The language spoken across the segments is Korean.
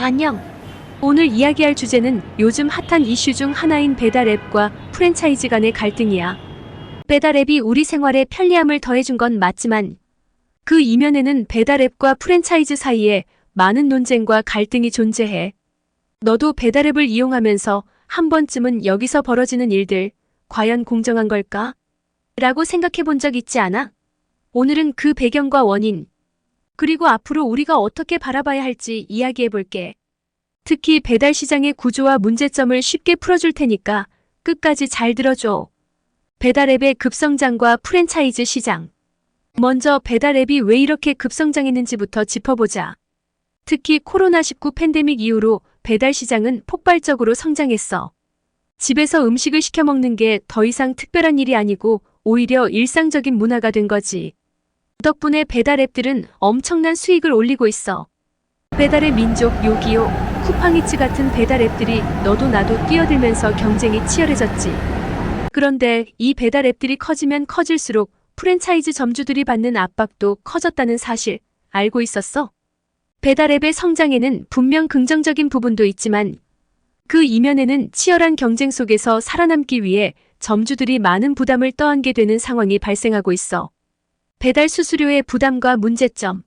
안녕. 오늘 이야기할 주제는 요즘 핫한 이슈 중 하나인 배달앱과 프랜차이즈 간의 갈등이야. 배달앱이 우리 생활에 편리함을 더해준 건 맞지만 그 이면에는 배달앱과 프랜차이즈 사이에 많은 논쟁과 갈등이 존재해. 너도 배달앱을 이용하면서 한 번쯤은 여기서 벌어지는 일들, 과연 공정한 걸까? 라고 생각해 본 적 있지 않아? 오늘은 그 배경과 원인, 그리고 앞으로 우리가 어떻게 바라봐야 할지 이야기해 볼게. 특히 배달 시장의 구조와 문제점을 쉽게 풀어줄 테니까 끝까지 잘 들어줘. 배달앱의 급성장과 프랜차이즈 시장. 먼저 배달앱이 왜 이렇게 급성장했는지부터 짚어보자. 특히 코로나19 팬데믹 이후로 배달 시장은 폭발적으로 성장했어. 집에서 음식을 시켜 먹는 게 더 이상 특별한 일이 아니고 오히려 일상적인 문화가 된 거지. 덕분에 배달앱들은 엄청난 수익을 올리고 있어. 배달의 민족, 요기요, 쿠팡이츠 같은 배달앱들이 너도 나도 뛰어들면서 경쟁이 치열해졌지. 그런데 이 배달앱들이 커지면 커질수록 프랜차이즈 점주들이 받는 압박도 커졌다는 사실 알고 있었어? 배달앱의 성장에는 분명 긍정적인 부분도 있지만 그 이면에는 치열한 경쟁 속에서 살아남기 위해 점주들이 많은 부담을 떠안게 되는 상황이 발생하고 있어. 배달 수수료의 부담과 문제점.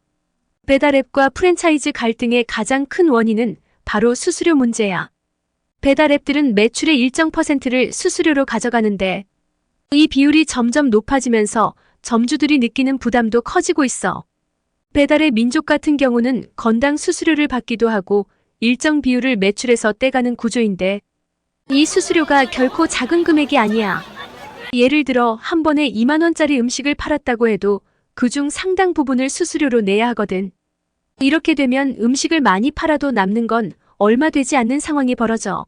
배달앱과 프랜차이즈 갈등의 가장 큰 원인은 바로 수수료 문제야. 배달앱들은 매출의 일정 퍼센트를 수수료로 가져가는데 이 비율이 점점 높아지면서 점주들이 느끼는 부담도 커지고 있어. 배달의 민족 같은 경우는 건당 수수료를 받기도 하고 일정 비율을 매출에서 떼가는 구조인데 이 수수료가 결코 작은 금액이 아니야. 예를 들어 한 번에 2만 원짜리 음식을 팔았다고 해도 그중 상당 부분을 수수료로 내야 하거든. 이렇게 되면 음식을 많이 팔아도 남는 건 얼마 되지 않는 상황이 벌어져.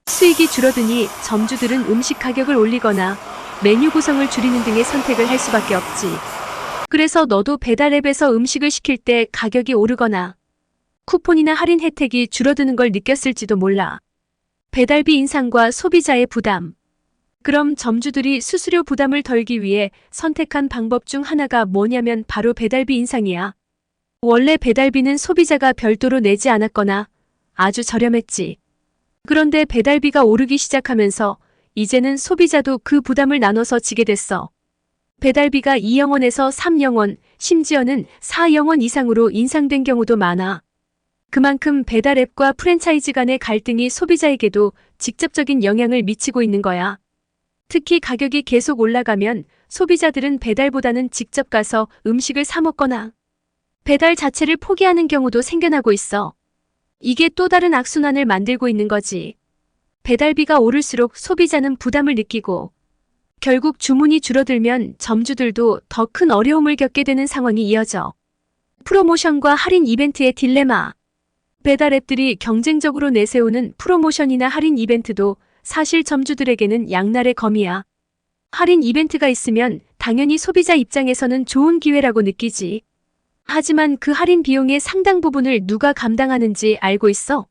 수익이 줄어드니 점주들은 음식 가격을 올리거나 메뉴 구성을 줄이는 등의 선택을 할 수밖에 없지. 그래서 너도 배달앱에서 음식을 시킬 때 가격이 오르거나 쿠폰이나 할인 혜택이 줄어드는 걸 느꼈을지도 몰라. 배달비 인상과 소비자의 부담. 그럼 점주들이 수수료 부담을 덜기 위해 선택한 방법 중 하나가 뭐냐면 바로 배달비 인상이야. 원래 배달비는 소비자가 별도로 내지 않았거나 아주 저렴했지. 그런데 배달비가 오르기 시작하면서 이제는 소비자도 그 부담을 나눠서 지게 됐어. 배달비가 2영원에서 3영원, 심지어는 4영원 이상으로 인상된 경우도 많아. 그만큼 배달앱과 프랜차이즈 간의 갈등이 소비자에게도 직접적인 영향을 미치고 있는 거야. 특히 가격이 계속 올라가면 소비자들은 배달보다는 직접 가서 음식을 사 먹거나 배달 자체를 포기하는 경우도 생겨나고 있어. 이게 또 다른 악순환을 만들고 있는 거지. 배달비가 오를수록 소비자는 부담을 느끼고 결국 주문이 줄어들면 점주들도 더 큰 어려움을 겪게 되는 상황이 이어져. 프로모션과 할인 이벤트의 딜레마. 배달앱들이 경쟁적으로 내세우는 프로모션이나 할인 이벤트도 사실 점주들에게는 양날의 검이야. 할인 이벤트가 있으면 당연히 소비자 입장에서는 좋은 기회라고 느끼지. 하지만 그 할인 비용의 상당 부분을 누가 감당하는지 알고 있어?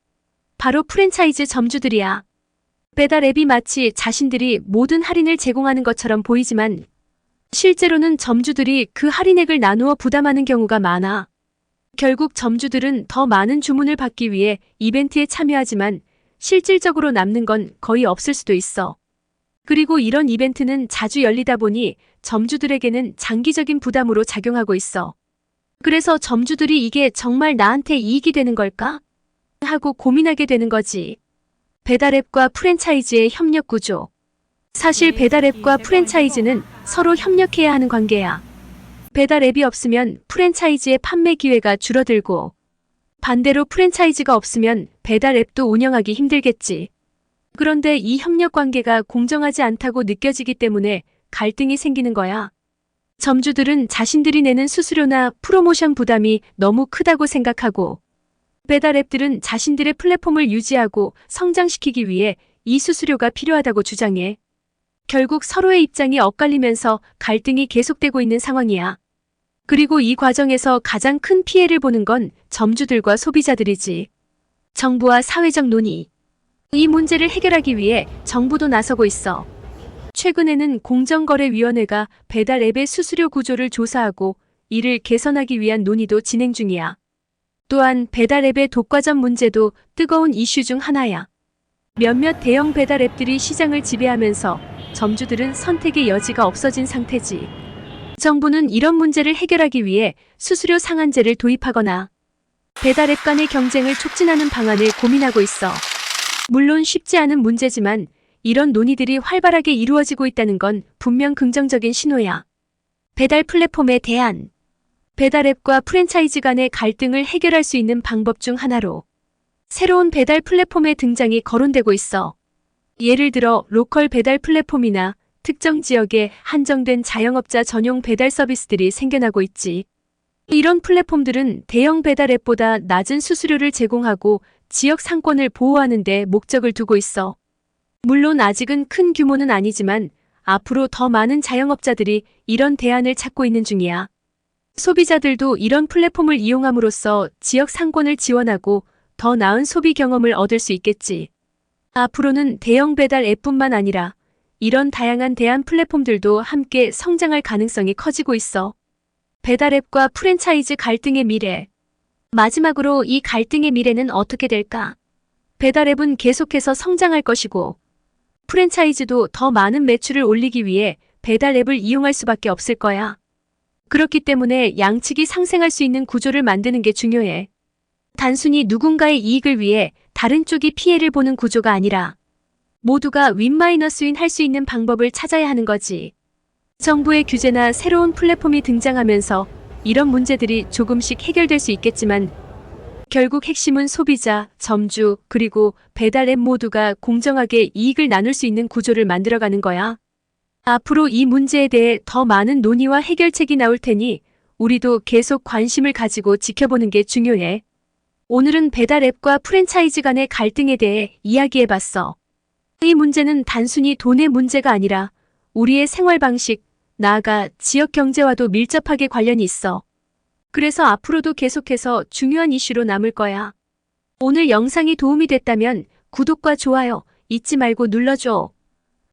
바로 프랜차이즈 점주들이야. 배달앱이 마치 자신들이 모든 할인을 제공하는 것처럼 보이지만 실제로는 점주들이 그 할인액을 나누어 부담하는 경우가 많아. 결국 점주들은 더 많은 주문을 받기 위해 이벤트에 참여하지만 실질적으로 남는 건 거의 없을 수도 있어. 그리고 이런 이벤트는 자주 열리다 보니 점주들에게는 장기적인 부담으로 작용하고 있어. 그래서 점주들이 이게 정말 나한테 이익이 되는 걸까? 하고 고민하게 되는 거지. 배달앱과 프랜차이즈의 협력 구조. 사실 배달앱과 프랜차이즈는 서로 협력해야 하는 관계야. 배달앱이 없으면 프랜차이즈의 판매 기회가 줄어들고 반대로 프랜차이즈가 없으면 배달앱도 운영하기 힘들겠지. 그런데 이 협력 관계가 공정하지 않다고 느껴지기 때문에 갈등이 생기는 거야. 점주들은 자신들이 내는 수수료나 프로모션 부담이 너무 크다고 생각하고 배달앱들은 자신들의 플랫폼을 유지하고 성장시키기 위해 이 수수료가 필요하다고 주장해. 결국 서로의 입장이 엇갈리면서 갈등이 계속되고 있는 상황이야. 그리고 이 과정에서 가장 큰 피해를 보는 건 점주들과 소비자들이지. 정부와 사회적 논의. 이 문제를 해결하기 위해 정부도 나서고 있어. 최근에는 공정거래위원회가 배달앱의 수수료 구조를 조사하고 이를 개선하기 위한 논의도 진행 중이야. 또한 배달앱의 독과점 문제도 뜨거운 이슈 중 하나야. 몇몇 대형 배달앱들이 시장을 지배하면서 점주들은 선택의 여지가 없어진 상태지. 정부는 이런 문제를 해결하기 위해 수수료 상한제를 도입하거나 배달앱 간의 경쟁을 촉진하는 방안을 고민하고 있어. 물론 쉽지 않은 문제지만 이런 논의들이 활발하게 이루어지고 있다는 건 분명 긍정적인 신호야. 배달 플랫폼에 대한 배달앱과 프랜차이즈 간의 갈등을 해결할 수 있는 방법 중 하나로 새로운 배달 플랫폼의 등장이 거론되고 있어. 예를 들어 로컬 배달 플랫폼이나 특정 지역에 한정된 자영업자 전용 배달 서비스들이 생겨나고 있지. 이런 플랫폼들은 대형 배달앱보다 낮은 수수료를 제공하고 지역 상권을 보호하는 데 목적을 두고 있어. 물론 아직은 큰 규모는 아니지만 앞으로 더 많은 자영업자들이 이런 대안을 찾고 있는 중이야. 소비자들도 이런 플랫폼을 이용함으로써 지역 상권을 지원하고 더 나은 소비 경험을 얻을 수 있겠지. 앞으로는 대형 배달 앱뿐만 아니라 이런 다양한 대안 플랫폼들도 함께 성장할 가능성이 커지고 있어. 배달앱과 프랜차이즈 갈등의 미래. 마지막으로 이 갈등의 미래는 어떻게 될까? 배달앱은 계속해서 성장할 것이고 프랜차이즈도 더 많은 매출을 올리기 위해 배달앱을 이용할 수밖에 없을 거야. 그렇기 때문에 양측이 상생할 수 있는 구조를 만드는 게 중요해. 단순히 누군가의 이익을 위해 다른 쪽이 피해를 보는 구조가 아니라 모두가 윈마이너스윈 할 수 있는 방법을 찾아야 하는 거지. 정부의 규제나 새로운 플랫폼이 등장하면서 이런 문제들이 조금씩 해결될 수 있겠지만 결국 핵심은 소비자, 점주, 그리고 배달앱 모두가 공정하게 이익을 나눌 수 있는 구조를 만들어가는 거야. 앞으로 이 문제에 대해 더 많은 논의와 해결책이 나올 테니 우리도 계속 관심을 가지고 지켜보는 게 중요해. 오늘은 배달앱과 프랜차이즈 간의 갈등에 대해 이야기해봤어. 이 문제는 단순히 돈의 문제가 아니라 우리의 생활 방식, 나아가 지역 경제와도 밀접하게 관련이 있어. 그래서 앞으로도 계속해서 중요한 이슈로 남을 거야. 오늘 영상이 도움이 됐다면 구독과 좋아요 잊지 말고 눌러줘.